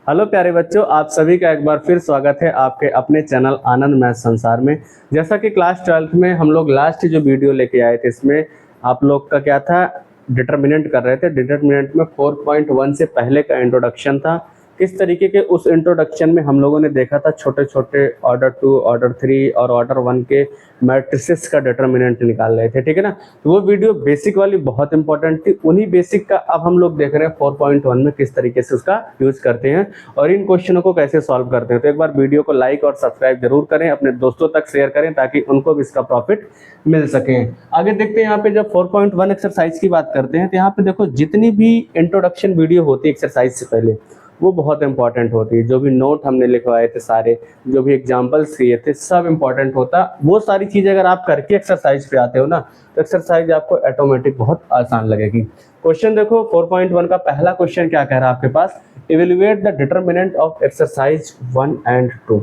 Hello प्यारे बच्चों, आप सभी का एक बार फिर स्वागत है आपके अपने चैनल आनंद मैथ संसार में। जैसा कि क्लास 12th में हम लोग लास्ट जो वीडियो लेके आए थे, इसमें आप लोग का क्या था, डिटर्मिनेंट कर रहे थे। डिटर्मिनेंट में 4.1 से पहले का इंट्रोडक्शन था। किस तरीके के उस इंट्रोडक्शन में हम लोगों ने देखा था छोटे छोटे ऑर्डर 2, ऑर्डर 3 और ऑर्डर 1 के मैट्रिसेस का डिटर्मिनेंट निकाल रहे थे, ठीक है ना। तो वो वीडियो बेसिक वाली बहुत इंपॉर्टेंट थी। उन्हीं बेसिक का अब हम लोग देख रहे हैं 4.1 में किस तरीके से उसका यूज करते हैं और इन क्वेश्चनों को कैसे सॉल्व करते हैं। तो एक बार वीडियो को लाइक और सब्सक्राइब जरूर करें, अपने दोस्तों तक शेयर करें ताकि उनको भी इसका प्रॉफिट मिल सके। आगे देखते हैं यहाँ पे जब 4.1 एक्सरसाइज की बात करते हैं तो यहाँ पे देखो जितनी भी इंट्रोडक्शन वीडियो होती है एक्सरसाइज से पहले वो बहुत इंपॉर्टेंट होती है। जो भी नोट हमने लिखवाए थे सारे, जो भी एग्जांपल्स किए थे, सब इंपॉर्टेंट होता। वो सारी चीज़ें अगर आप करके एक्सरसाइज पे आते हो ना तो एक्सरसाइज आपको ऑटोमेटिक बहुत आसान लगेगी। क्वेश्चन देखो 4.1 का पहला क्वेश्चन क्या कह रहा है आपके पास, evaluate the determinant of exercise 1 and 2।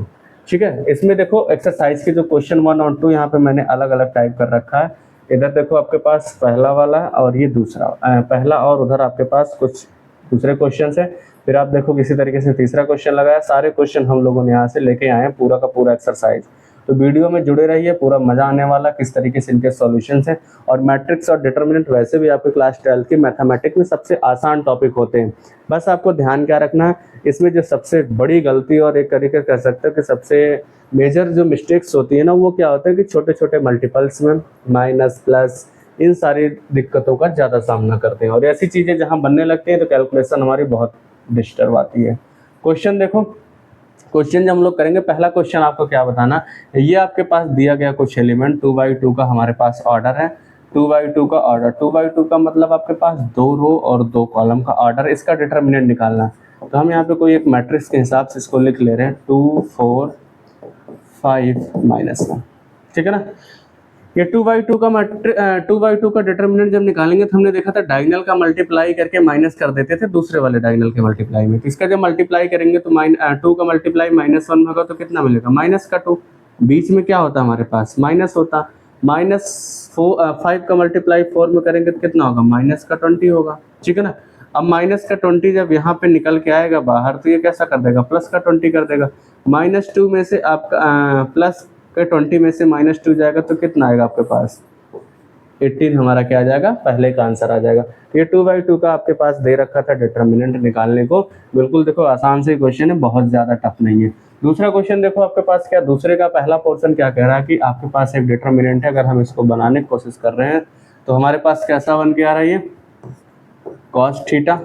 ठीक है, इसमें देखो एक्सरसाइज के जो क्वेश्चन 1 और 2 यहाँ पे मैंने अलग अलग टाइप कर रखा है। इधर देखो आपके पास पहला वाला और ये दूसरा, पहला और उधर आपके पास कुछ दूसरे क्वेश्चन है। फिर आप देखो किसी तरीके से तीसरा क्वेश्चन लगाया। सारे क्वेश्चन हम लोगों ने यहाँ से लेके आए हैं, पूरा का पूरा एक्सरसाइज। तो वीडियो में जुड़े रहिए, पूरा मजा आने वाला किस तरीके से इनके सॉल्यूशंस हैं। और मैट्रिक्स और डिटर्मिनेंट वैसे भी आपके क्लास 12 की मैथमेटिक्स में सबसे आसान टॉपिक होते हैं। बस आपको ध्यान क्या रखना है, इसमें जो सबसे बड़ी गलती और एक तरीके कह सकते हो कि सबसे मेजर जो मिस्टेक्स होती है ना, वो क्या होता है कि छोटे छोटे मल्टीपल्स में माइनस प्लस इन सारी दिक्कतों का ज़्यादा सामना करते हैं। और ऐसी चीज़ें जहाँ बनने लगती हैं तो कैलकुलेशन हमारी बहुत डिस्टर्ब आती है। क्वेश्चन देखो, क्वेश्चन जब हम लोग करेंगे, पहला क्वेश्चन आपको क्या बताना, ये आपके पास दिया गया कुछ एलिमेंट 2x2 का हमारे पास ऑर्डर है। 2x2 का ऑर्डर, 2x2 का मतलब आपके पास 2 रो और 2 कॉलम का ऑर्डर, इसका डिटर्मिनेंट निकालना है। तो हम यहाँ पे कोई एक मैट्रिक्स के हिसाब से इसको लिख ले रहे हैं 2 4 5 -1, ठीक है ना। ये 2x2 का डिटर्मिनेंट जब निकालेंगे तो हमने देखा था डायगोनल का मल्टीप्लाई करके माइनस कर देते थे दूसरे वाले डायगोनल के मल्टीप्लाई में। तो इसका जब मल्टीप्लाई करेंगे तो 2 का मल्टीप्लाई -1 होगा तो कितना मिलेगा, -2। बीच में क्या होता हमारे पास, माइनस होता। -5 का मल्टीप्लाई 4 में करेंगे तो कितना होगा, -20 होगा, ठीक है ना। अब -20 जब यहाँ पे निकल के आएगा बाहर तो ये कैसा कर देगा, +20 कर देगा। -2 में से आपका प्लस के 20 में से -2 जाएगा तो कितना आएगा आपके पास, 18 हमारा क्या आ जाएगा, पहले का आंसर आ जाएगा। ये 2x2 का आपके पास दे रखा था डिटर्मिनेंट निकालने को। बिल्कुल देखो आसान से क्वेश्चन है, बहुत ज़्यादा टफ नहीं है। दूसरा क्वेश्चन देखो आपके पास क्या, दूसरे का पहला पोर्शन क्या कह रहा है कि आपके पास एक डिटर्मिनेंट है, अगर हम इसको बनाने की कोशिश कर रहे हैं तो हमारे पास कैसा बन के आ रहा है, ये cos थीटा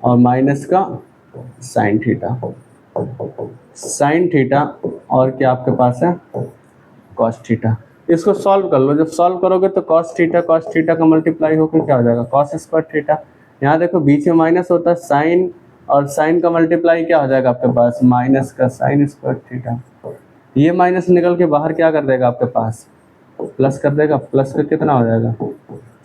और माइनस का sin थीटा, sin थीटा और क्या आपके पास है cos थीटा। इसको सॉल्व कर लो, जब सॉल्व करोगे तो cos थीटा का मल्टीप्लाई होकर क्या हो जाएगा, cos स्क्वायर थीटा। यहाँ देखो बीच में माइनस होता है, साइन और साइन का मल्टीप्लाई क्या हो जाएगा आपके पास, माइनस का साइन स्क्वायर थीटा। ये माइनस निकल के बाहर क्या कर देगा आपके पास, प्लस कर देगा। प्लस का कितना हो जाएगा,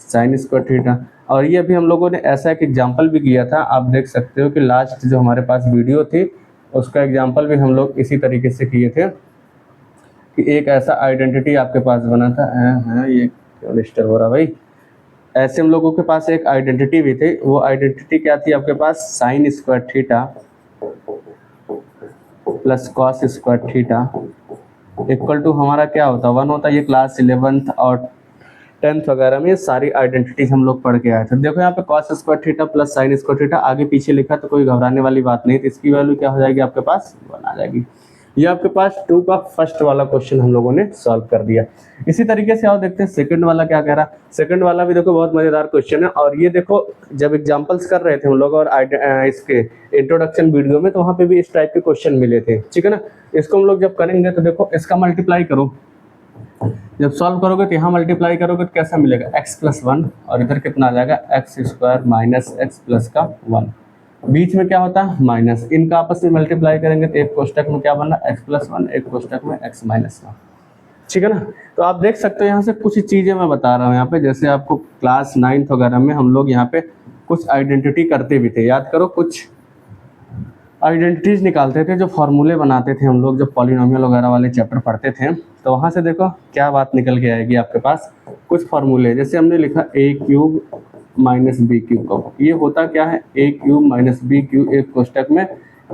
साइन स्क्वायर थीटा। और ये अभी हम लोगों ने ऐसा एक एग्जाम्पल भी किया था, आप देख सकते हो कि लास्ट जो हमारे पास वीडियो थी उसका एग्जाम्पल भी हम लोग इसी तरीके से किए थे कि एक ऐसा आइडेंटिटी आपके पास बना था। ये क्यों डिस्टर्ब हो रहा भाई, ऐसे हम लोगों के पास एक आइडेंटिटी भी थी। वो आइडेंटिटी क्या थी आपके पास, sine square theta plus cos square theta equal to हमारा क्या होता, 1 होता। ये क्लास 11th और 10th वगैरह में सारी आइडेंटिटीज हम लोग पढ़ के आए थे। देखो यहाँ पे cos square theta plus sign square theta आगे पीछे लिखा तो कोई घबराने वाली बात नहीं। तो इसकी वैल्यू क्या हो जाएगी आपके पास, 1 आ जाएगी। ये आपके पास 2 का फर्स्ट वाला क्वेश्चन हम लोगों ने सॉल्व कर दिया। इसी तरीके से आओ देखते हैं सेकंड वाला क्या कह रहा है। सेकंड वाला भी देखो बहुत मजेदार क्वेश्चन है। और ये देखो जब एग्जांपल्स कर रहे थे हम लोग और इसके इंट्रोडक्शन वीडियो में तो वहाँ पे भी इस टाइप के क्वेश्चन मिले थे, ठीक है ना। इसको हम लोग जब करेंगे तो देखो इसका मल्टीप्लाई करो, जब सॉल्व करोगे तो यहाँ मल्टीप्लाई करोगे तो कैसा मिलेगा, x+1 और इधर कितना आ जाएगा, x² माइनस x+ का 1। बीच में क्या होता है, माइनस। इनका आपस में मल्टीप्लाई करेंगे तो एक कोष्टक में क्या बनना, x+1, एक कोष्टक में x-1, ठीक है ना। तो आप देख सकते हो यहाँ से कुछ चीज़ें मैं बता रहा हूँ यहाँ पे, जैसे आपको क्लास 9th वगैरह में हम लोग यहाँ पे कुछ आइडेंटिटी करते भी थे, याद करो। कुछ आइडेंटिटीज निकालते थे, जो फॉर्मूले बनाते थे हम लोग जब पॉलिनोमियल वगैरह वाले चैप्टर पढ़ते थे। तो वहाँ से देखो क्या बात निकल के आएगी आपके पास, कुछ फॉर्मूले। जैसे हमने लिखा a³ - b³ का, ये होता क्या है, a³ - b³ एक कोष्टक में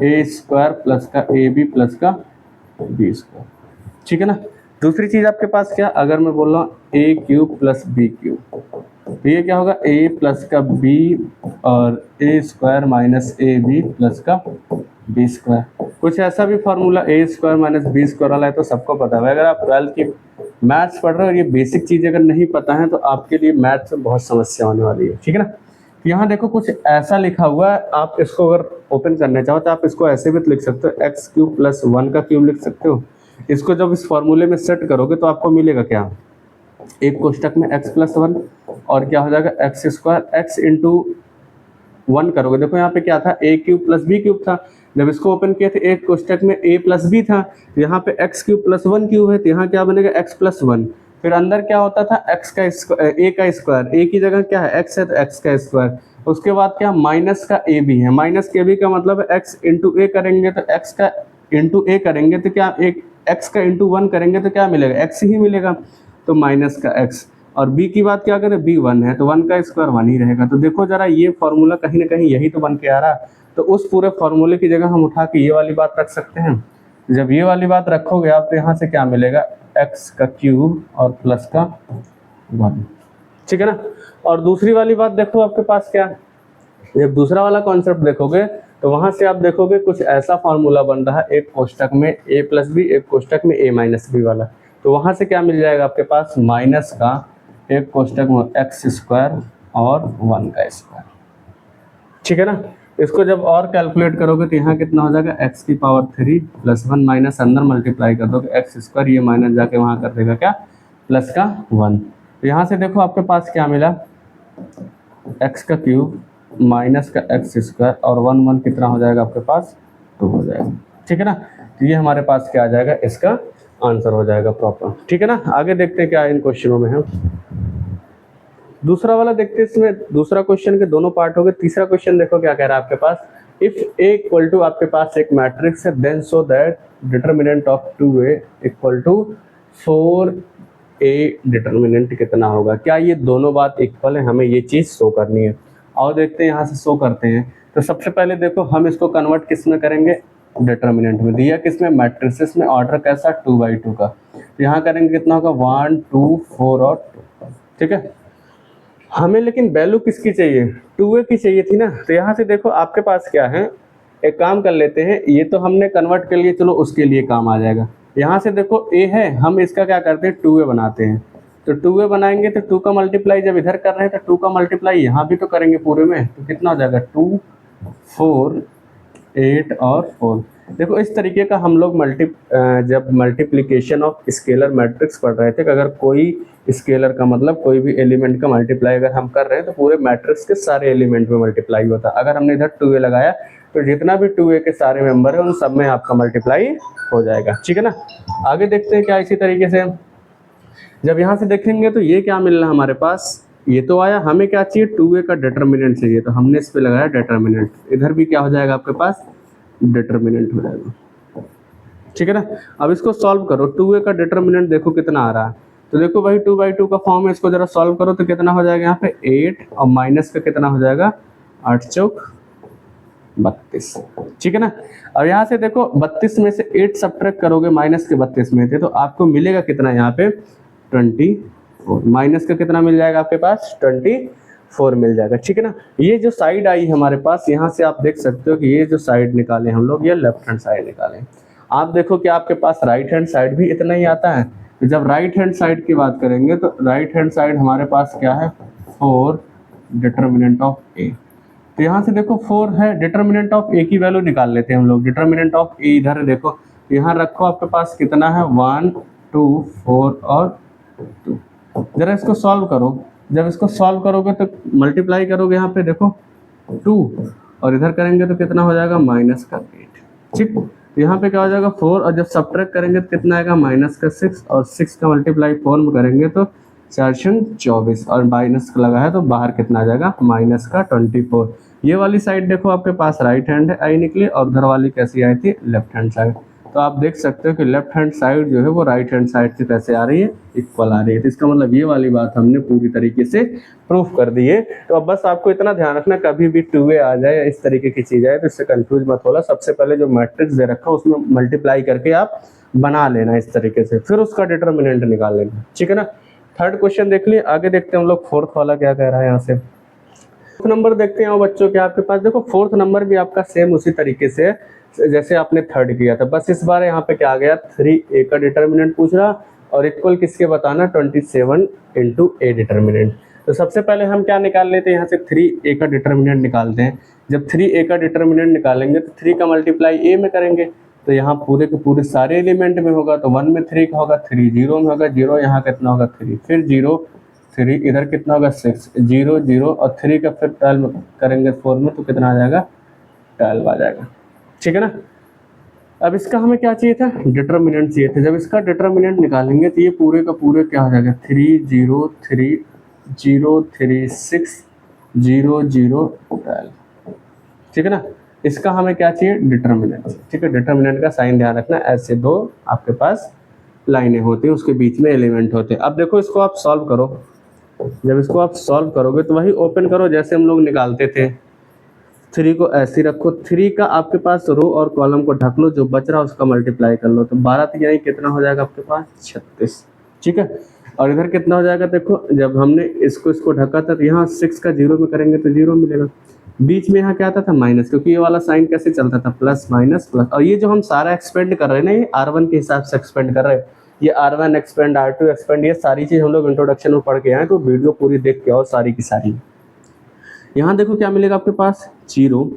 ए स्क्वायर प्लस का ए बी प्लस का बी स्क्वायर, ठीक है ना। दूसरी चीज आपके पास क्या, अगर मैं बोल रहा हूँ A cube plus B cube, तो ये क्या होगा ए प्लस का बी और A square minus A B plus का बी स्क्वायर। कुछ ऐसा भी formula A square minus B square वाला है तो सबको पता है। अगर आप 12th की मैथ्स पढ़ रहे हो, ये बेसिक चीज़ अगर नहीं पता है तो आपके लिए मैथ्स में बहुत समस्या होने वाली है, ठीक है ना। तो यहाँ देखो कुछ ऐसा लिखा हुआ है, आप इसको अगर ओपन करना चाहो तो आप इसको ऐसे भी लिख सकते हो, एक्स क्यूब प्लस 1 का क्यूब लिख सकते हो। इसको जब इस फॉर्मूले में सेट करोगे तो आपको मिलेगा क्या, एक कोष्टक में x प्लस 1 और क्या हो जाएगा एक्स स्क्वायर, एक्स इंटू 1 करोगे। देखो यहाँ पे क्या था, ए क्यूब प्लस बी क्यूब था, जब इसको ओपन किए थे एक कोष्टक में a प्लस बी था, यहाँ पे एक्स क्यूब प्लस 1 क्यूब है, तो यहाँ क्या बनेगा x प्लस 1। फिर अंदर क्या होता था x का a का स्क्वायर, a की जगह क्या है x है तो x का स्क्वायर। उसके बाद क्या माइनस का a भी है, माइनस के बी का मतलब है x इंटू ए करेंगे तो x का इंटू ए करेंगे तो क्या एक x का इंटू 1 करेंगे तो क्या मिलेगा, x ही मिलेगा, तो माइनस का x। और b की बात क्या करें, b 1 है तो 1 का स्क्वायर 1 ही रहेगा। तो देखो जरा ये फॉर्मूला कहीं ना कहीं यही तो बन के आ रहा है, तो उस पूरे फॉर्मूले की जगह हम उठा के ये वाली बात रख सकते हैं। जब ये वाली बात रखोगे आप तो यहाँ से क्या मिलेगा, x का क्यूब और प्लस का 1, ठीक है ना। और दूसरी वाली बात देखो आपके पास क्या, जब दूसरा वाला कॉन्सेप्ट देखोगे तो वहां से आप देखोगे कुछ ऐसा फॉर्मूला बन रहा है, एक कोष्टक में a प्लस बी, एक कोष्टक में a माइनस बी वाला। तो वहां से क्या मिल जाएगा आपके पास, माइनस का एक कोष्टक में एक्स स्क्वायर और 1 का स्क्वायर, ठीक है ना। इसको जब और कैलकुलेट करोगे तो यहाँ कितना हो जाएगा, x की पावर 3 प्लस 1 माइनस अंदर मल्टीप्लाई कर दोगे एक्स स्क्वायर, ये माइनस जाके वहाँ कर देगा क्या, प्लस का 1। तो यहाँ से देखो आपके पास क्या मिला, x का क्यूब माइनस का एक्स स्क्वायर और 1 1 कितना हो जाएगा आपके पास, 2 हो जाएगा, ठीक है ना। तो ये हमारे पास क्या आ जाएगा, इसका आंसर हो जाएगा प्रॉपर, ठीक है ना। आगे देखते हैं क्या इन क्वेश्चनों में है। दूसरा वाला देखते हैं, इसमें दूसरा क्वेश्चन के दोनों पार्ट हो गए। तीसरा क्वेश्चन देखो क्या कह रहा है आपके पास, इफ ए इक्वल टू आपके पास एक मैट्रिक्स है, then so that determinant of 2a equal to 4a determinant कितना होगा। क्या ये दोनों बात इक्वल है, हमें ये चीज़ शो करनी है। और देखते हैं यहाँ से शो करते हैं। तो सबसे पहले देखो हम इसको कन्वर्ट किस में करेंगे, डिटर्मिनेंट में। दिया किस में, मैट्रिसेस में, ऑर्डर कैसा 2/2 का। तो यहाँ करेंगे कितना होगा 1 2 4 और 2, ठीक है। हमें लेकिन वैल्यू किसकी चाहिए, 2a की चाहिए थी ना। तो यहाँ से देखो आपके पास क्या है, एक काम कर लेते हैं, ये तो हमने कन्वर्ट कर लिए, चलो उसके लिए काम आ जाएगा। यहाँ से देखो a है, हम इसका क्या करते हैं 2a बनाते हैं। तो 2a बनाएंगे तो 2 का मल्टीप्लाई जब इधर कर रहे हैं तो 2 का मल्टीप्लाई यहाँ भी तो करेंगे पूरे में, तो कितना हो जाएगा 2 4 8 और 4। देखो इस तरीके का हम लोग जब मल्टीप्लिकेशन ऑफ स्केलर मैट्रिक्स पढ़ रहे थे कि अगर कोई स्केलर का मतलब कोई भी एलिमेंट का मल्टीप्लाई अगर हम कर रहे हैं तो पूरे मैट्रिक्स के सारे एलिमेंट में मल्टीप्लाई होता है। अगर हमने इधर 2a लगाया तो जितना भी 2a के सारे मेंबर है उन सब में आपका मल्टीप्लाई हो जाएगा, ठीक है ना। आगे देखते हैं क्या, इसी तरीके से जब यहाँ से देखेंगे तो ये क्या मिल रहा है हमारे पास, ये तो आया, हमें क्या चाहिए 2a का डिटर्मिनेंट चाहिए, तो हमने इस पे लगाया डिटर्मिनेंट। इधर भी क्या हो जाएगा आपके पास, डिटर्मिनेंट हो जाएगा, ठीक है ना। अब इसको सॉल्व करो, 2a का डिटर्मिनेंट देखो कितना आ रहा है। तो देखो भाई 2/2 का फॉर्म है, इसको जरा सॉल्व करो तो कितना हो जाएगा यहाँ पे 8 और माइनस का कितना हो जाएगा 8 चौक 32, ठीक है ना। अब यहाँ से देखो 32 में से 8 सब्ट्रैक्ट करोगे माइनस के 32 में थे तो आपको मिलेगा कितना यहाँ पे 24, माइनस का कितना मिल जाएगा आपके पास 24 मिल जाएगा, ठीक है ना। ये जो साइड आई हमारे पास, यहाँ से आप देख सकते हो कि ये जो साइड निकाले हम लोग, ये लेफ्ट हैंड साइड निकाले। आप देखो कि आपके पास राइट हैंड साइड भी इतना ही आता है। तो जब राइट हैंड साइड की बात करेंगे तो राइट हैंड साइड हमारे पास क्या है 4 डिटर्मिनेंट ऑफ ए। तो यहाँ से देखो 4 है, डिटर्मिनेंट ऑफ ए की वैल्यू निकाल लेते हैं हम लोग। डिटर्मिनेंट ऑफ ए इधर देखो, यहाँ रखो, आपके पास कितना है 1 2 4 और 2। जरा इसको सॉल्व करो, जब इसको सॉल्व करोगे तो मल्टीप्लाई करोगे यहाँ पे देखो 2 और इधर करेंगे तो कितना हो जाएगा माइनस का 8, ठीक। तो यहाँ पे क्या हो जाएगा 4 और जब सब्ट्रैक्ट करेंगे तो कितना आएगा माइनस का 6 और 6 का मल्टीप्लाई 4 में करेंगे तो 4 24 और माइनस का लगा है तो बाहर कितना आ जाएगा माइनस का 24। ये वाली साइड देखो आपके पास राइट हैंड आई निकली और उधर वाली कैसी आई थी लेफ्ट हैंड साइड। तो आप देख सकते हो कि लेफ्ट हैंड साइड जो है वो राइट हैंड साइड से कैसे आ रही है, इक्वल आ रही है। तो इसका मतलब ये वाली बात हमने पूरी तरीके से प्रूफ कर दी है। तो अब बस आपको इतना ध्यान रखना, कभी भी 2a आ जाए या इस तरीके की चीज आए तो इससे कंफ्यूज मत होला। सबसे पहले जो मैट्रिक्स दे रखा है उसमें मल्टीप्लाई करके आप बना लेना इस तरीके से, फिर उसका डिटर्मिनेंट निकाल लेना, ठीक है ना। थर्ड क्वेश्चन देख लिए, आगे देखते हैं हम लोग फोर्थ वाला क्या कह रहा है यहाँ से। फोर्थ नंबर देखते हैं बच्चों के आपके पास, देखो फोर्थ नंबर भी आपका सेम उसी तरीके से जैसे आपने थर्ड किया था, बस इस बार यहाँ पे क्या आ गया, 3a का डिटर्मिनेंट पूछ रहा और इक्वल किसके बताना, 27 इंटू a डिटर्मिनेंट। तो सबसे पहले हम क्या निकाल लेते हैं, यहाँ से 3a का डिटर्मिनेंट निकालते हैं। जब 3a का डिटर्मिनेंट निकालेंगे तो 3 का मल्टीप्लाई a में करेंगे, तो यहाँ पूरे के पूरे सारे एलिमेंट में होगा, तो 1 में 3 का होगा, 3 0 में होगा, 0 यहाँ कितना होगा 3, फिर 0 3 इधर कितना होगा 6, 0 0 और 3 का फिर 12 करेंगे 4 में, तो कितना आ जाएगा 12 आ जाएगा, ठीक है ना। अब इसका हमें क्या चाहिए था, डिटर्मिनेंट चाहिए था। जब इसका डिटर्मिनेंट निकालेंगे तो ये पूरे का पूरे क्या हो जाएगा, 3 0 3 0 3 6 0 0 12, ठीक है ना। इसका हमें क्या चाहिए, डिटर्मिनेंट, ठीक है। डिटर्मिनेंट का साइन ध्यान रखना, ऐसे दो आपके पास लाइनें होती हैं, उसके बीच में एलिमेंट होते हैं। अब देखो इसको आप सॉल्व करो, जब इसको आप सॉल्व करोगे तो वही ओपन करो जैसे हम लोग निकालते थे। 3 को ऐसे रखो, 3 का आपके पास रो और कॉलम को ढक लो, जो बच रहा है उसका मल्टीप्लाई कर लो, तो 12 यही कितना हो जाएगा आपके पास 36, ठीक है। और इधर कितना हो जाएगा, देखो जब हमने इसको ढका था तो यहाँ 6 का 0 में करेंगे तो 0 मिलेगा, बीच में यहाँ क्या आता था माइनस, क्योंकि ये वाला साइन कैसे चलता था, प्लस माइनस प्लस। और ये जो हम सारा एक्सपेंड कर रहे हैं ना, ये R1 के हिसाब से एक्सपेंड कर रहे हैं, ये R1 एक्सपेंड R2 एक्सपेंड, ये सारी चीज हम लोग इंट्रोडक्शन में पढ़ के आए, तो वीडियो पूरी देख के और सारी की सारी। यहाँ देखो क्या मिलेगा आपके पास 0,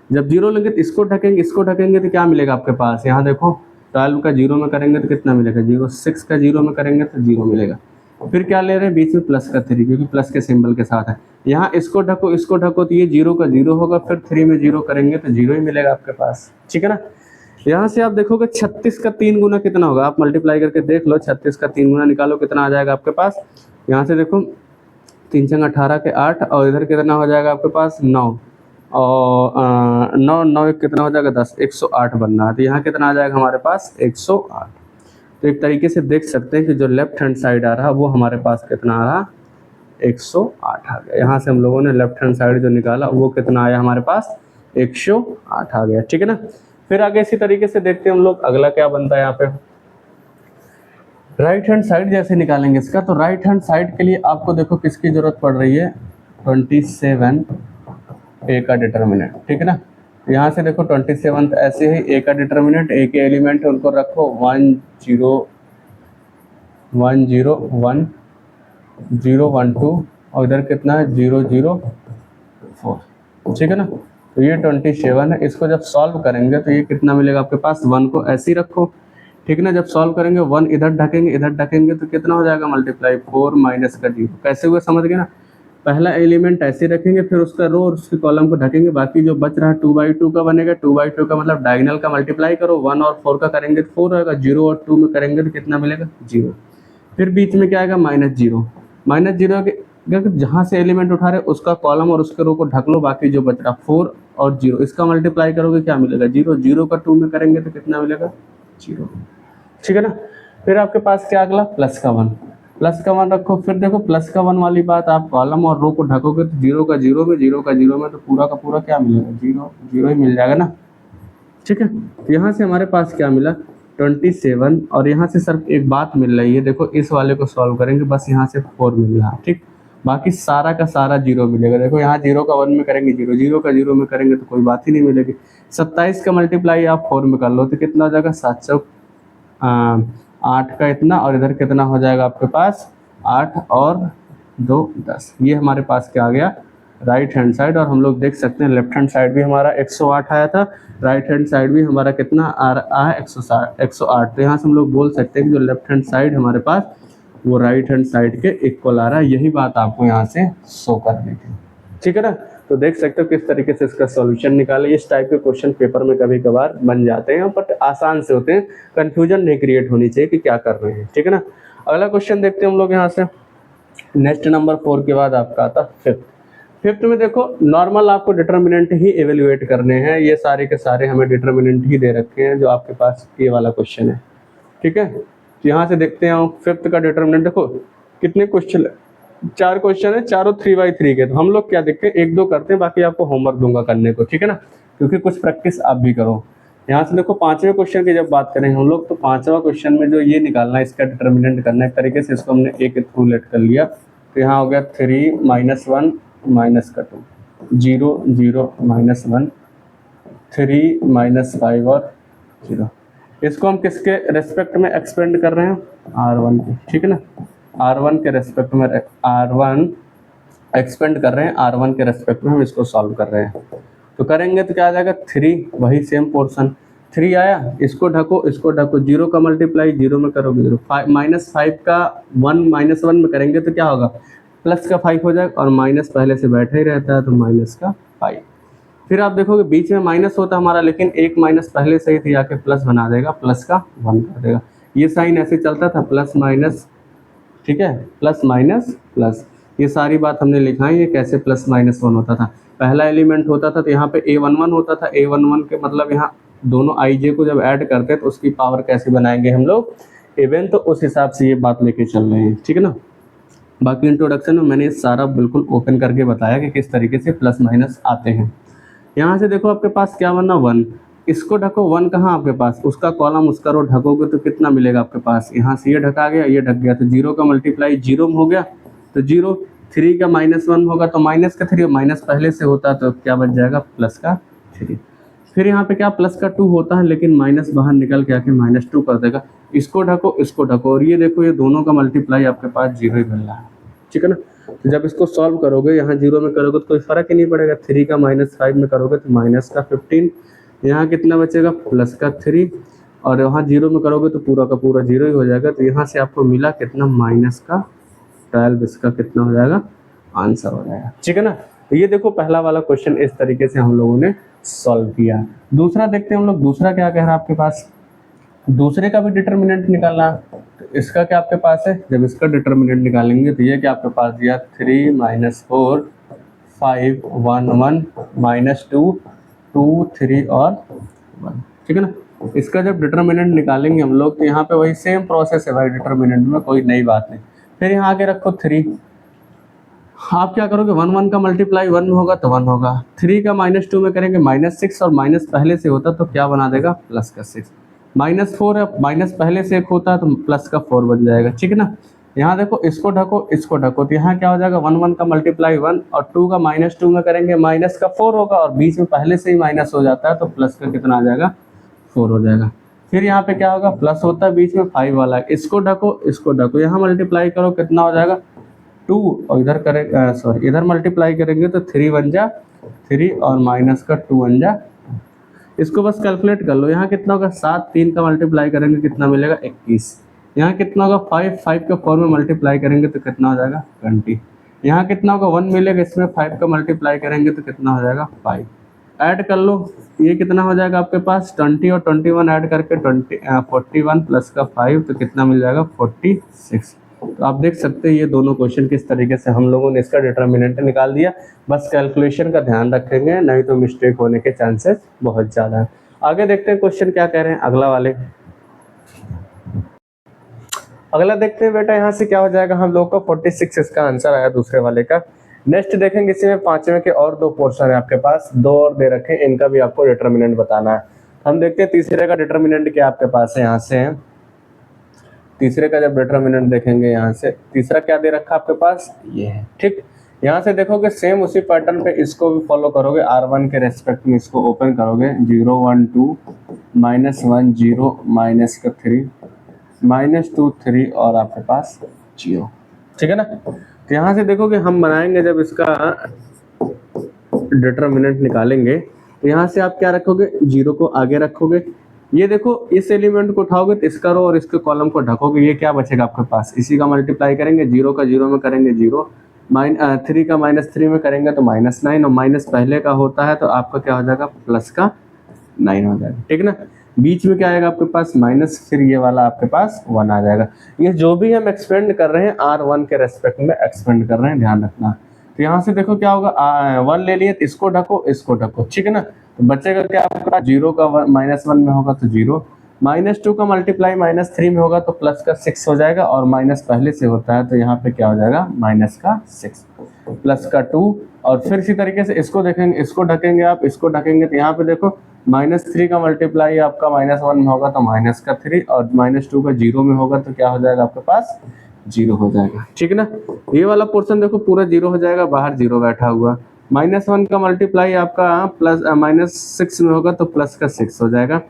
जब 0 लेंगे तो इसको ढकेंगे तो क्या मिलेगा आपके पास, यहाँ देखो 12 का 0 में करेंगे तो कितना मिलेगा 0, 6 का 0 में करेंगे तो 0 मिलेगा, फिर क्या ले रहे हैं बीच में प्लस का 3, क्योंकि प्लस के सिंबल के साथ है। यहाँ इसको ढको तो ये 0 का 0 होगा, फिर 3 में 0 करेंगे तो 0 ही मिलेगा आपके पास, ठीक है ना। यहाँ से आप देखोगे 36 का 3 गुना कितना होगा, आप मल्टीप्लाई करके देख लो, 36 का 3 गुना निकालो कितना आ जाएगा आपके पास। यहाँ से देखो 3 छंग 18 के 8 और इधर कितना हो जाएगा आपके पास 9 और 9 9 कितना हो जाएगा 10, 108 बनना है, तो यहाँ कितना आ जाएगा हमारे पास 108। तो एक तरीके से देख सकते हैं कि जो लेफ्ट हैंड साइड आ रहा वो हमारे पास कितना आ रहा 108 आ गया। यहाँ से हम लोगों ने लेफ्ट हैंड साइड जो निकाला वो कितना आया हमारे पास 108 आ गया, ठीक है ना। फिर आगे इसी तरीके से देखते हैं हम लोग अगला क्या बनता है। यहाँ पे राइट हैंड साइड जैसे निकालेंगे इसका, तो राइट हैंड साइड के लिए आपको देखो किसकी जरूरत पड़ रही है, 27a का डिटर्मिनेंट, ठीक है ना। यहाँ से देखो 27 ऐसे ही a का डिटर्मिनेंट, a के एलिमेंट है उनको रखो 1 0 1 0 1 0 1 2 और इधर कितना है 0 0 4, ठीक है ना। तो ये 27 है, इसको जब सॉल्व करेंगे तो ये कितना मिलेगा आपके पास, 1 को ऐसे ही रखो, ठीक है ना। जब सॉल्व करेंगे 1 इधर ढकेंगे तो कितना हो जाएगा मल्टीप्लाई 4 माइनस का 0, कैसे हुआ समझ गए ना। पहला एलिमेंट ऐसे रखेंगे, फिर उसका रो और उसके कॉलम को ढकेंगे, बाकी जो बच रहा है 2/2 का बनेगा, 2/2 का मतलब डायगोनल का मल्टीप्लाई करो, 1 और 4 का करेंगे तो 4 आएगा, 0 और 2 में करेंगे तो कितना मिलेगा 0, फिर बीच में क्या आएगा -0 के जहाँ से एलिमेंट उठा रहे उसका कॉलम और उसके रो को ढक लो, बाकी जो बच रहा 4 और 0 इसका मल्टीप्लाई करोगे क्या मिलेगा 0, 0 का 2 में करेंगे तो कितना मिलेगा 0, ठीक है ना। फिर आपके पास क्या अगला प्लस का 1 रखो, फिर देखो प्लस का 1 वाली बात, आप कॉलम और रो को ढकोगे तो 0 का 0 में 0 का 0 में तो पूरा का पूरा क्या मिलेगा 0 0 ही मिल जाएगा ना, ठीक है। तो यहाँ से हमारे पास क्या मिला 27 और यहाँ से सिर्फ एक बात मिल रही है, देखो इस वाले को सॉल्व करेंगे बस यहाँ से 4 मिल रहा है, ठीक, बाकी सारा का सारा 0 मिलेगा। देखो यहाँ 0 का 1 में करेंगे 0, 0 का 0 में करेंगे तो कोई बात ही नहीं मिलेगी। 27 का मल्टीप्लाई आप 4 में कर लो तो कितना हो जाएगा 708 का इतना और इधर कितना हो जाएगा आपके पास 8 और 2 10, ये हमारे पास क्या आ गया राइट हैंड साइड। और हम लोग देख सकते हैं लेफ्ट हैंड साइड भी हमारा 108 आया था, राइट हैंड साइड भी हमारा कितना आ रहा है 108। तो यहाँ से हम लोग बोल सकते हैं कि जो लेफ्ट हैंड साइड हमारे पास वो राइट हैंड साइड के इक्वल आ रहा है, यही बात आपको यहाँ से शो करनी थी, ठीक है ना। तो देख सकते हो किस तरीके से इसका सॉल्यूशन निकाले। इस टाइप के क्वेश्चन पेपर में कभी कभार बन जाते हैं बट आसान से होते हैं, कंफ्यूजन नहीं क्रिएट होनी चाहिए कि क्या कर रहे हैं, ठीक है ना। अगला क्वेश्चन देखते हैं हम लोग यहाँ से, नेक्स्ट नंबर 4 के बाद आपका आता 5th। फिफ्थ में देखो नॉर्मल आपको डिटर्मिनेंट ही एवेल्युएट करने हैं, ये सारे के सारे हमें डिटर्मिनेंट ही दे रखे हैं जो आपके पास ये वाला क्वेश्चन है, ठीक है। तो यहाँ से देखते हैं फिफ्थ का डिटर्मिनेंट, देखो कितने क्वेश्चन, 4 क्वेश्चन है, चारों 3x3 के। तो हम लोग क्या देखते हैं, 1-2 करते हैं, बाकी आपको होमवर्क दूंगा करने को, ठीक है ना, क्योंकि कुछ प्रैक्टिस आप भी करो। यहाँ से देखो 5वें क्वेश्चन की जब बात करें हम लोग, तो 5वां क्वेश्चन में जो ये निकालना है इसका डिटर्मिनेंट करना है, एक तरीके से इसको हमने एक थ्रू लेट कर लिया। तो यहाँ हो गया 3 - 1 माइनस का 2, 0 0 -1, 3 - 5 और 0। इसको हम किसके रेस्पेक्ट में एक्सपेंड कर रहे हैं, R1 के, ठीक है ना, R1 के रेस्पेक्ट में, R1 एक्सपेंड कर रहे हैं, R1 के रेस्पेक्ट में हम इसको सॉल्व कर रहे हैं। तो करेंगे तो क्या आ जाएगा, 3, वही सेम पोर्शन 3 आया, इसको ढको इसको ढको, 0 का मल्टीप्लाई 0 में करोगे 0, -5 का 1 -1 में करेंगे तो क्या होगा, प्लस का 5 हो जाएगा, और माइनस पहले से बैठा ही रहता है तो माइनस का 5। फिर आप देखोगे बीच में माइनस होता हमारा, लेकिन एक माइनस पहले से ही थी, आके प्लस बना देगा, प्लस का 1 कर देगा। ये साइन ऐसे चलता था, प्लस माइनस, ठीक है, प्लस माइनस प्लस, ये सारी बात हमने लिखा है, ये कैसे प्लस माइनस 1 होता था। पहला एलिमेंट होता था तो यहाँ पे A11 होता था, A11 के मतलब यहाँ दोनों IJ को जब ऐड करते हैं तो उसकी पावर कैसे बनाएंगे हम लोग, इवन, तो उस हिसाब से ये बात लेके चल रहे हैं, ठीक है ना। बाकी इंट्रोडक्शन में मैंने सारा बिल्कुल ओपन करके बताया कि किस तरीके से प्लस माइनस आते हैं। यहाँ से देखो आपके पास क्या बनना, 1, इसको ढको, 1 कहाँ आपके पास, उसका कॉलम उसका रो ढकोगे तो कितना मिलेगा आपके पास, यहाँ से ये ढका गया ये ढक गया, तो 0 का मल्टीप्लाई 0 में हो गया तो 0, 3 का -1 होगा तो माइनस का 3, माइनस पहले से होता तो क्या बच जाएगा, प्लस का 3। फिर यहाँ पे क्या प्लस का 2 होता है, लेकिन माइनस बाहर निकल के आके -2 कर देगा, इसको ढको, और ये देखो ये दोनों का मल्टीप्लाई आपके पास 0 ही मिल रहा है, ठीक है ना। तो जब इसको सॉल्व करोगे, यहाँ 0 में करोगे तो कोई फर्क ही नहीं पड़ेगा, 3 का -5 में करोगे तो माइनस का 15, यहाँ कितना बचेगा, प्लस का 3, और यहाँ 0 में करोगे तो पूरा का पूरा 0 ही हो जाएगा। तो यहाँ से आपको मिला कितना, माइनस का 12, इसका कितना हो जाएगा, आंसर हो जाएगा, ठीक है ना। तो ये देखो पहला वाला क्वेश्चन इस तरीके से हम लोगों ने सॉल्व किया। दूसरा देखते हैं हम लोग, दूसरा क्या कह रहा है आपके पास, दूसरे का भी डिटर्मिनेंट निकालना। तो इसका क्या आपके पास है, जब इसका डिटर्मिनेंट निकालेंगे तो ये क्या आपके पास दिया, 3 - 4 5 1 1 -2 2 3 और 1, ठीक है ना। इसका जब डिटर्मिनेंट निकालेंगे हम लोग तो यहाँ पे वही सेम प्रोसेस है भाई, डिटर्मिनेंट में कोई नई बात नहीं। फिर यहाँ आगे रखो 3, आप क्या करोगे, 1 1 का मल्टीप्लाई 1 में होगा तो 1 होगा, 3 का -2 में करेंगे -6, और माइनस पहले से होता तो क्या बना देगा, प्लस का 6, -4 है, माइनस पहले से एक होता है तो प्लस का 4 बन जाएगा, ठीक है ना। यहाँ देखो इसको ढको तो यहाँ क्या हो जाएगा, 1 1 का मल्टीप्लाई 1, और 2 का -2 में करेंगे माइनस का 4 होगा, और बीच में पहले से ही माइनस हो जाता है तो प्लस का कितना आ जाएगा, 4 हो जाएगा। फिर यहाँ पे क्या होगा, प्लस होता है बीच में 5 वाला, इसको ढको, यहाँ मल्टीप्लाई करो कितना हो जाएगा 2, और इधर करें सॉरी इधर मल्टीप्लाई करेंगे तो 3 1 जा 3, और माइनस का 2 1 जा, इसको बस कैलकुलेट कर लो, यहाँ कितना होगा 7, 3 का मल्टीप्लाई करेंगे कितना मिलेगा 21, यहाँ कितना होगा 5 के 4 में मल्टीप्लाई करेंगे तो कितना हो जाएगा 20, यहाँ कितना होगा 1 मिलेगा, इसमें 5 का मल्टीप्लाई करेंगे तो कितना हो जाएगा 5, ऐड कर लो, ये कितना हो जाएगा आपके पास 20 और 21 ऐड करके 41 प्लस का 5 तो कितना मिल जाएगा 46। तो आप देख सकते हैं ये दोनों क्वेश्चन किस तरीके से हम लोगों ने इसका डिटर्मिनेंट निकाल दिया। बस कैलकुलेशन का ध्यान रखेंगे, नहीं तो मिस्टेक होने के चांसेस बहुत ज़्यादा है। आगे देखते हैं क्वेश्चन क्या कह रहे हैं अगला वाले। अगला देखते हैं बेटा, यहाँ से क्या हो जाएगा, हम लोग को 46 इसका आंसर आया दूसरे वाले का। नेक्स्ट देखेंगे, इसी में 5वें के और 2 पोर्शन है आपके पास, 2 और दे रखे हैं, इनका भी आपको डिटर्मिनेंट बताना है। हम देखते हैं तीसरे का डिटर्मिनेंट क्या आपके पास है। यहाँ से तीसरे का जब डिटर्मिनेंट देखेंगे, यहाँ से तीसरा क्या दे रखा आपके पास, ये है, ठीक। यहाँ से देखोगे सेम उसी पैटर्न पे इसको भी फॉलो करोगे, R1 के रेस्पेक्ट में इसको ओपन करोगे, 0 1 2 -1 0 माइनस का 3 -2 3 और आपके पास 0, ठीक है ना। तो यहाँ से देखोगे हम बनाएंगे, जब इसका डिटर्मिनेंट निकालेंगे तो यहाँ से आप क्या रखोगे, 0 को आगे रखोगे, ये देखो इस एलिमेंट को उठाओगे तो इसका रो और इसके कॉलम को ढकोगे, ये क्या बचेगा आपके पास, इसी का मल्टीप्लाई करेंगे, 0 का 0 में करेंगे 0, 3 का -3 में करेंगे तो -9, और माइनस पहले का होता है तो आपका क्या हो जाएगा, प्लस का 9 हो जाएगा, ठीक ना। बीच में क्या आएगा आपके पास माइनस, फिर ये वाला आपके पास 1 आ जाएगा। ये जो भी हम एक्सपेंड कर रहे हैं R1 के रेस्पेक्ट में एक्सपेंड कर रहे हैं, ध्यान रखना। तो यहाँ से देखो क्या होगा, 1 ले लिए तो इसको ढको, ठीक है ना। तो बचेगा क्या आपका, 0 का -1 में होगा तो 0, -2 का मल्टीप्लाई -3 में होगा तो प्लस का 6 हो जाएगा, और माइनस पहले से होता है तो यहाँ पे क्या हो जाएगा, माइनस का 6 प्लस का 2। और फिर इसी तरीके से इसको देखेंगे, इसको ढकेंगे आप, इसको ढकेंगे तो यहाँ पे देखो -3 का मल्टीप्लाई आपका -1 में होगा तो माइनस का 3, और -2 का 0 में होगा तो क्या हो जाएगा आपके पास, 0 हो जाएगा, ठीक है ना। ये वाला पोर्शन देखो पूरा 0 हो जाएगा, बाहर 0 बैठा हुआ। -1 का मल्टीप्लाई आपका प्लस -6 में होगा तो प्लस का 6 हो जाएगा।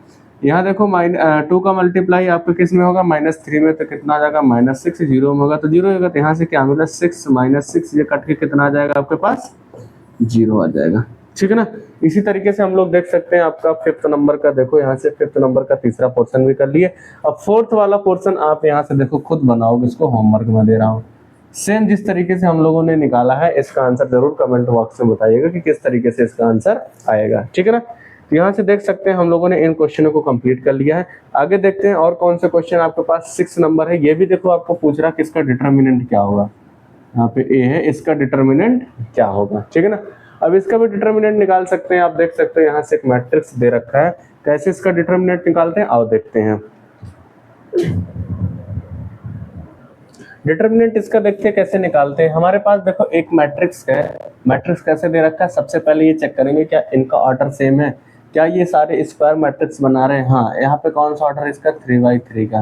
यहाँ देखो 2 का मल्टीप्लाई आपका किस में होगा, -3 में, तो कितना आ जाएगा, -6, 0 में होगा तो 0 होगा। तो यहाँ से क्या मिला, 6 -6 ये कट के कितना आ जाएगा आपके पास, 0 आ जाएगा, ठीक है ना। इसी तरीके से हम लोग देख सकते हैं आपका 5th नंबर का, देखो यहाँ से 5th नंबर का तीसरा पोर्शन भी कर लिए। अब 4th वाला पोर्शन आप यहाँ से देखो खुद बनाओगे, इसको होमवर्क में दे रहा हूँ। सेम जिस तरीके से हम लोगों ने निकाला है, इसका आंसर जरूर कमेंट बॉक्स में बताइएगा कि किस तरीके से इसका आंसर आएगा, ठीक है ना। तो यहाँ से देख सकते हैं हम लोगों ने इन क्वेश्चनों को कंप्लीट कर लिया है। आगे देखते हैं और कौन से क्वेश्चन आपके पास 6 नंबर है। ये भी देखो आपको पूछ रहा है कि इसका डिटर्मिनेंट क्या होगा, यहाँ पे ए है, इसका डिटर्मिनेंट क्या होगा, ठीक है ना। अब इसका भी डिटर्मिनेंट निकाल सकते हैं, आप देख सकते हैं यहाँ से एक मैट्रिक्स दे रखा है, कैसे इसका डिटर्मिनेंट निकालते हैं आओ देखते हैं। डिटर्मिनेंट इसका देखते हैं कैसे निकालते हैं। हमारे पास देखो एक मैट्रिक्स है, मैट्रिक्स कैसे दे रखा है, सबसे पहले ये चेक करेंगे क्या इनका ऑर्डर सेम है, क्या ये सारे स्क्वायर मैट्रिक्स बना रहे हैं। हाँ, यहाँ पे कौन सा ऑर्डर है इसका, 3×3 का।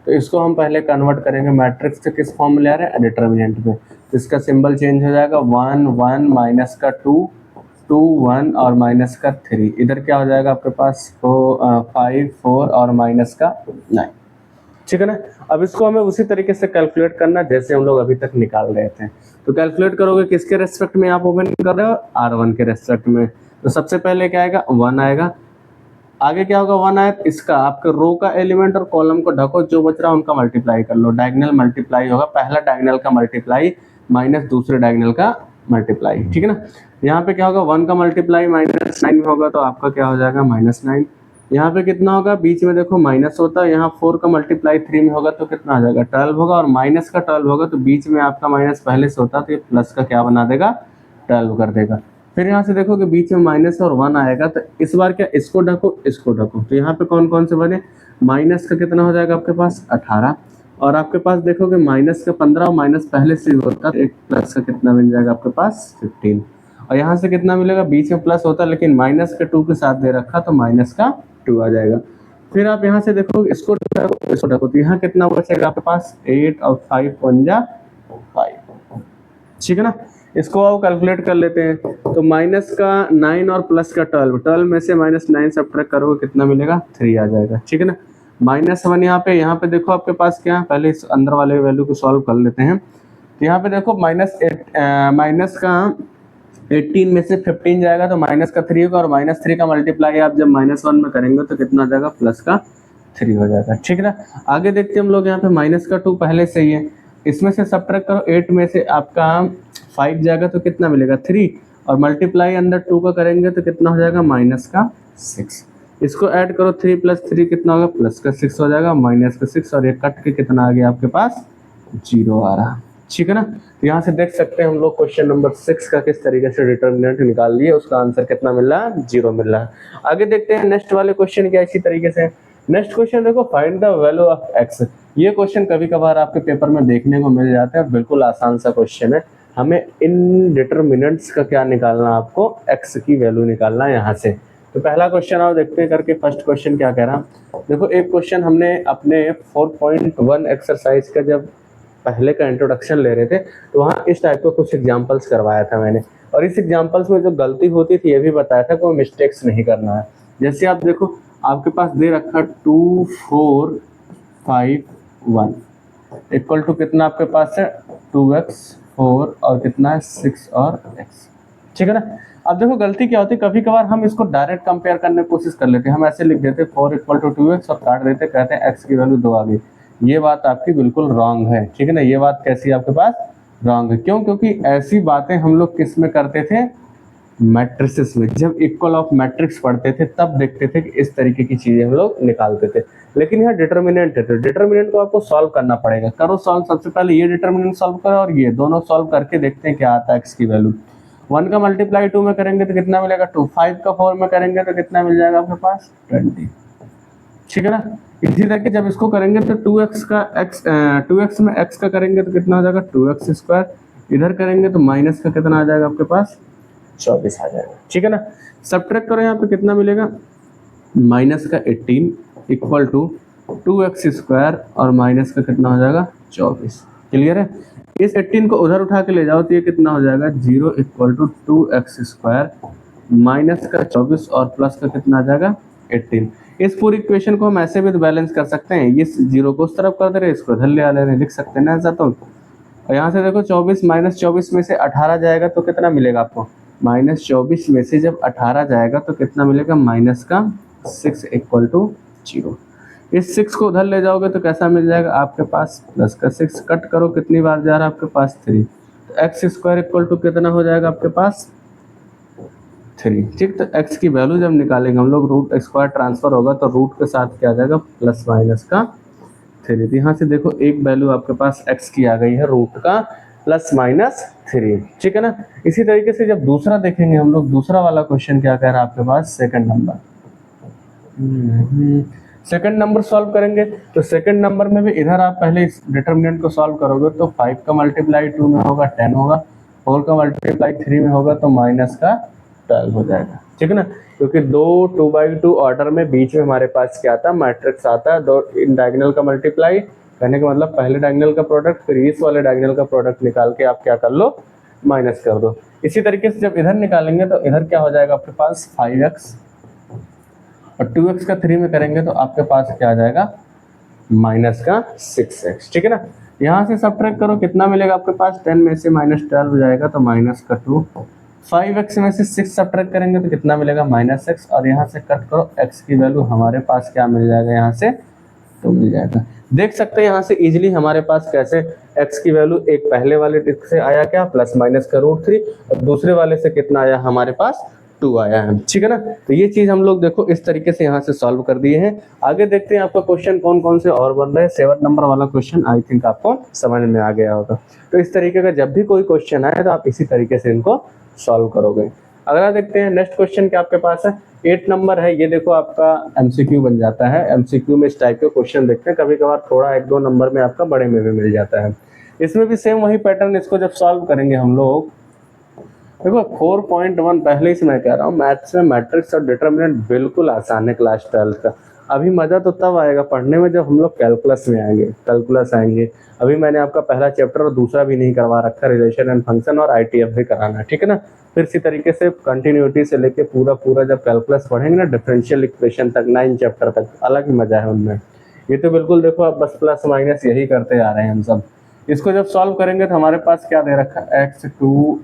तो इसको हम पहले कन्वर्ट करेंगे मैट्रिक्स से किस फॉर्म में ले आ रहे हैं, डिटर्मिनेंट में। तो इसका सिंबल चेंज हो जाएगा, 1 1 माइनस का 2 2 1 और माइनस का 3। इधर क्या हो जाएगा आपके पास 5 4 और माइनस का 9, ठीक है ना। अब इसको हमें उसी तरीके से कैलकुलेट करना जैसे हम लोग अभी तक निकाल रहे थे। तो कैलकुलेट करोगे किसके रेस्पेक्ट में आप ओपन कर रहे हो, R1 के रेस्पेक्ट में। तो सबसे पहले क्या आएगा, 1 आएगा। आगे क्या होगा, 1 आया, इसका आपके रो का एलिमेंट और कॉलम को ढको, जो बच रहा है उनका मल्टीप्लाई कर लो। डायगोनल मल्टीप्लाई होगा, पहला डायगोनल का मल्टीप्लाई माइनस दूसरे डायगोनल का मल्टीप्लाई, ठीक है ना। यहाँ पे क्या होगा, 1 का मल्टीप्लाई -9 में होगा तो आपका क्या हो जाएगा, -9। यहाँ पे कितना होगा, बीच में देखो माइनस होता है, यहाँ 4 का मल्टीप्लाई 3 में होगा तो कितना आ जाएगा, 12 होगा। और माइनस का 12 होगा तो बीच में आपका माइनस पहले से होता तो ये प्लस का क्या बना देगा, 12 कर देगा। फिर यहाँ से देखो कि बीच में माइनस और 1 आएगा, तो इस बार क्या, इसको ढको इसको ढको। तो यहाँ पे कौन कौन से बने, माइनस का कितना हो जाएगा आपके पास 18, और आपके पास देखोगे माइनस का 15 और माइनस पहले से होता, एक प्लस का कितना मिल जाएगा आपके पास 15। और यहाँ से कितना मिलेगा, बीच में प्लस होता लेकिन माइनस का 2 के साथ दे रखा तो माइनस का 2 आ जाएगा। फिर आप यहाँ से देखो इसको ढको, तो यहाँ कितना बचेगा आपके पास 8 और 5 1 जा 5, ठीक है ना। इसको आप कैलकुलेट कर लेते हैं। तो माइनस का 9 और प्लस का 12 में से -9 सब्ट्रैक्ट करोगे कितना मिलेगा, 3 आ जाएगा, ठीक है ना। -1 यहाँ पे देखो आपके पास क्या है, पहले इस अंदर वाले वैल्यू को सॉल्व कर लेते हैं। तो यहाँ पे देखो माइनस का 18 में से 15 जाएगा तो माइनस का 3 होगा, और -3 का मल्टीप्लाई आप जब -1 में करेंगे तो कितना आ जाएगा, प्लस का 3 हो जाएगा, ठीक है ना। आगे देखते हैं हम लोग, यहाँ पे माइनस का 2 पहले से ही है, इसमें से सब्ट्रैक्ट करो, 8 में से आपका 5 जाएगा तो कितना मिलेगा 3, और मल्टीप्लाई अंदर 2 का करेंगे तो कितना हो जाएगा, माइनस का 6। इसको ऐड करो, 3 + 3 कितना होगा, प्लस का 6 हो जाएगा, माइनस का 6, और ये कट के कितना आ गया आपके पास, 0 आ रहा, ठीक है ना। तो यहाँ से देख सकते हैं हम लोग क्वेश्चन नंबर 6 का किस तरीके से डिटर्मिनेंट निकाल लिए, उसका आंसर कितना मिल रहा है, 0 मिल रहा है। आगे देखते हैं नेक्स्ट वाले क्वेश्चन क्या इसी तरीके से। नेक्स्ट क्वेश्चन देखो, find the value of x। ये क्वेश्चन कभी कभार आपके पेपर में देखने को मिल जाता है, बिल्कुल आसान सा क्वेश्चन है। हमें इन डिटर्मिनेंट्स का क्या निकालना, आपको x की वैल्यू निकालना है यहाँ से। तो पहला क्वेश्चन आप देखते हैं करके, फर्स्ट क्वेश्चन क्या कह रहा। देखो एक क्वेश्चन हमने अपने 4.1 एक्सरसाइज का जब पहले का इंट्रोडक्शन ले रहे थे तो वहाँ इस टाइप का कुछ एग्जाम्पल्स करवाया था मैंने, और इस एग्जाम्पल्स में जो गलती होती थी ये भी बताया था, कोई मिस्टेक्स नहीं करना है। जैसे आप देखो आपके पास दे रखा 2 4 5 1 इक्वल टू कितना आपके पास है 2x 4 और कितना है 6 और x, ठीक है ना। अब देखो गलती क्या होती है, कभी कभार हम इसको डायरेक्ट कंपेयर करने की कोशिश कर लेते हैं, हम ऐसे लिख देते 4 = 2x और काट देते, कहते हैं x की वैल्यू 2 आ गई। ये बात आपकी बिल्कुल रॉन्ग है, ठीक है ना। ये बात कैसी आपके पास रॉन्ग है, क्यों, क्योंकि ऐसी बातें हम लोग किस में करते थे, मैट्रिसेस में, जब इक्वल ऑफ मैट्रिक्स पढ़ते थे तब देखते थे कि इस तरीके की चीजें हम लोग निकालते थे। लेकिन यहाँ डिटर्मिनेंट है तो डिटर्मिनेंट को आपको सॉल्व करना पड़ेगा। करो सॉल्व, सबसे पहले ये डिटर्मिनेंट सॉल्व करो और ये दोनों सॉल्व करके देखते हैं क्या आता है एक्स की वैल्यू। 1 का मल्टीप्लाई 2 में करेंगे तो कितना मिलेगा 2, 5 का 4 में करेंगे तो कितना मिल जाएगा आपके पास 20, ठीक है ना। इसी तरीके जब इसको करेंगे तो 2x में x का करेंगे तो कितना हो जाएगा 2x स्क्वायर, इधर करेंगे तो माइनस का कितना आ जाएगा आपके पास 24 आ जाएगा, ठीक है ना। सब्ट्रैक्ट करो यहाँ पे कितना मिलेगा माइनस का 18 इक्वल टू 2x स्क्वायर और माइनस का कितना हो जाएगा 24। क्लियर है। इस 18 को उधर उठा के ले जाओ तो ये कितना हो जाएगा 0 equal to 2x square minus का 24 और प्लस का कितना आ जाएगा 18। इस पूरी इक्वेशन को हम ऐसे भी तो बैलेंस कर सकते हैं, ये 0 को उस तरफ कर दे रहे, इसको इधर ले आ रहे हैं, लिख सकते हैं ना ऐसा। तो और यहाँ से देखो 24 माइनस 24 में से 18 जाएगा तो कितना मिलेगा आपको, माइनस 24 में से जब 18 जाएगा तो कितना मिलेगा माइनस का 6 इक्वल टू 0। इस 6 को उधर ले जाओगे तो कैसा मिल जाएगा आपके पास प्लस का 6, कट करो कितनी बार जा रहा है आपके पास 3, तो एक्स स्क्वायर इक्वल टू कितना हो जाएगा आपके पास 3, ठीक। तो x की वैल्यू जब निकालेंगे हम लोग रूट स्क्वायर ट्रांसफर होगा तो रूट के साथ क्या आ जाएगा प्लस माइनस का 3। तो यहाँ से देखो एक वैल्यू आपके पास x की आ गई है रूट का प्लस माइनस 3, ठीक है ना। इसी तरीके से जब दूसरा देखेंगे हम लोग, दूसरा वाला क्वेश्चन क्या कह रहा है आपके पास second number, second number solve करेंगे तो सेकंड नंबर में भी इधर आप पहले इस डिटर्मिनेंट को सॉल्व करोगे तो 5 का मल्टीप्लाई 2 में होगा 10 होगा, 4 का मल्टीप्लाई 3 में होगा तो माइनस का 12 हो जाएगा, ठीक है ना। क्योंकि 2/2 ऑर्डर में बीच में हमारे पास क्या आता है मैट्रिक्स आता है, दो डायगोनल का मल्टीप्लाई कहने का मतलब पहले डायगोनल का प्रोडक्ट फिर इस वाले डायगोनल का प्रोडक्ट निकाल के आप क्या कर लो माइनस कर दो। इसी तरीके से जब इधर निकालेंगे तो इधर क्या हो जाएगा आपके पास 5x और 2x का 3 में करेंगे तो आपके पास क्या आ जाएगा माइनस का 6x, ठीक है ना। यहाँ से सब्ट्रैक्ट करो कितना मिलेगा आपके पास 10 में से माइनस 12 हो जाएगा तो माइनस का 2, 5x में से 6 सब्ट्रैक्ट करेंगे तो कितना मिलेगा माइनस x और यहाँ से कट करो x की वैल्यू हमारे पास क्या मिल जाएगा यहाँ से 2 मिल जाएगा। देख सकते हैं यहाँ से इजीली हमारे पास कैसे x की वैल्यू एक पहले वाले ट्रिक से आया क्या प्लस माइनस का √3 और दूसरे वाले से कितना आया हमारे पास 2 आया है, ठीक है ना। तो ये चीज हम लोग देखो इस तरीके से यहाँ से सॉल्व कर दिए हैं। आगे देखते हैं आपका क्वेश्चन कौन कौन से और बन रहे हैं। 7 नंबर वाला क्वेश्चन आई थिंक आपको समझ में आ गया होगा। तो इस तरीके का जब भी कोई क्वेश्चन आए तो आप इसी तरीके से इनको सॉल्व करोगे। अगला देखते हैं नेक्स्ट क्वेश्चन क्या आपके पास है 8 नंबर है। ये देखो आपका एमसीक्यू बन जाता है। एमसीक्यू में इस टाइप के क्वेश्चन देखते हैं, कभी कभार थोड़ा 1-2 नंबर में आपका बड़े में भी मिल जाता है। इसमें भी सेम वही पैटर्न, इसको जब सॉल्व करेंगे हम लोग देखो 4.1 पहले ही मैं कह रहा हूँ मैथ्स में मैट्रिक्स और डिटर्मिनेंट बिल्कुल आसान है क्लास 12 का। अभी मजा तो तब आएगा पढ़ने में जब हम लोग कैलकुलस में आएंगे, कैलकुलस आएंगे। अभी मैंने आपका पहला चैप्टर और दूसरा भी नहीं करवा रखा, रिलेशन एंड फंक्शन और आईटीएफ भी कराना है, ठीक है ना। फिर इसी तरीके से कंटिन्यूटी से लेके पूरा जब कैलकुलस पढ़ेंगे ना डिफरेंशियल इक्वेशन तक 9 चैप्टर तक, अलग ही मजा है उनमें। ये तो बिल्कुल देखो आप बस प्लस माइनस यही करते आ रहे हैं हम सब। इसको जब सॉल्व करेंगे तो हमारे पास क्या दे रखा है x2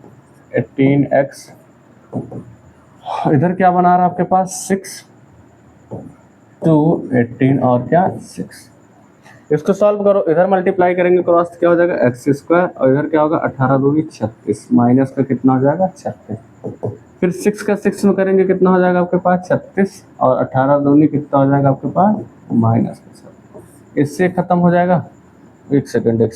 18x, इधर क्या बना रहा है आपके पास 6 2 18 और क्या 6। इसको सॉल्व करो, इधर मल्टीप्लाई करेंगे क्रॉस क्या हो जाएगा x स्क्वायर और इधर क्या होगा 18 दूनी 36 माइनस का कितना हो जाएगा 36। फिर 6 का 6 में करेंगे कितना हो जाएगा आपके पास 36 और 18 दूनी कितना हो जाएगा आपके पास माइनस का 36। इससे खत्म हो जाएगा, एक सेकंड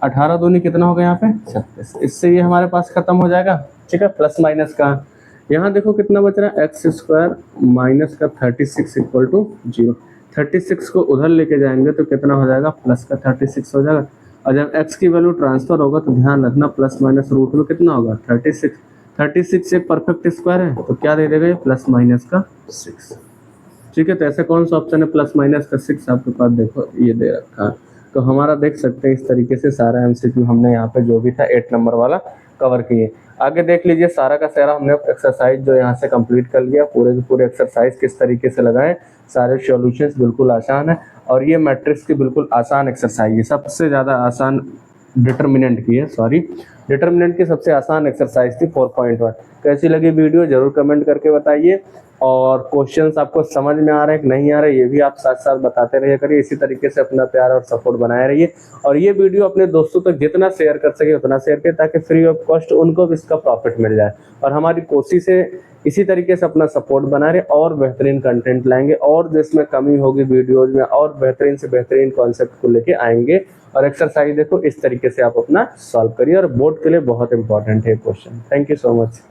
18 दूनी कितना होगा यहाँ पे 36। इससे ये हमारे पास खत्म हो जाएगा, ठीक है। प्लस माइनस का यहाँ देखो कितना बच रहा है x स्क्वायर माइनस का 36 इक्वल टू 0। 36 को उधर लेके जाएंगे तो कितना हो जाएगा प्लस का 36 हो जाएगा। और जब x की वैल्यू ट्रांसफर होगा तो ध्यान रखना प्लस माइनस रूट में कितना होगा 36 एक परफेक्ट स्क्वायर है तो क्या दे देगा ये प्लस माइनस का 6, ठीक है। तो ऐसा कौन सा ऑप्शन है प्लस माइनस का 6 आपके पास देखो ये दे रखा है। तो हमारा देख सकते हैं इस तरीके से सारा एमसीक्यू हमने यहाँ पे जो भी था 8 नंबर वाला कवर किए। आगे देख लीजिए सारा का सारा हमने एक्सरसाइज जो यहाँ से कंप्लीट कर लिया। पूरे के पूरे एक्सरसाइज किस तरीके से लगाएं, सारे सॉल्यूशंस बिल्कुल आसान है। और ये मैट्रिक्स की बिल्कुल आसान एक्सरसाइज है, सबसे ज़्यादा आसान डिटर्मिनेंट की है, डिटर्मिनेंट की सबसे आसान एक्सरसाइज थी 4.1। कैसी लगी वीडियो जरूर कमेंट करके बताइए। और क्वेश्चंस आपको समझ में आ रहे हैं कि नहीं आ रहे, ये भी आप साथ साथ बताते रहिए करिए। इसी तरीके से अपना प्यार और सपोर्ट बनाए रहिए और ये वीडियो अपने दोस्तों तक जितना शेयर कर सके उतना शेयर करिए, ताकि फ्री ऑफ कॉस्ट उनको भी इसका प्रॉफिट मिल जाए। और हमारी कोशिश है इसी तरीके से अपना सपोर्ट बना रहे और बेहतरीन कंटेंट लाएंगे, और जिसमें कमी होगी वीडियोज में और बेहतरीन से बेहतरीन कॉन्सेप्ट को लेके आएंगे। और एक्सरसाइज देखो इस तरीके से आप अपना सॉल्व करिए, और बोर्ड के लिए बहुत इंपॉर्टेंट है question. Thank you so much.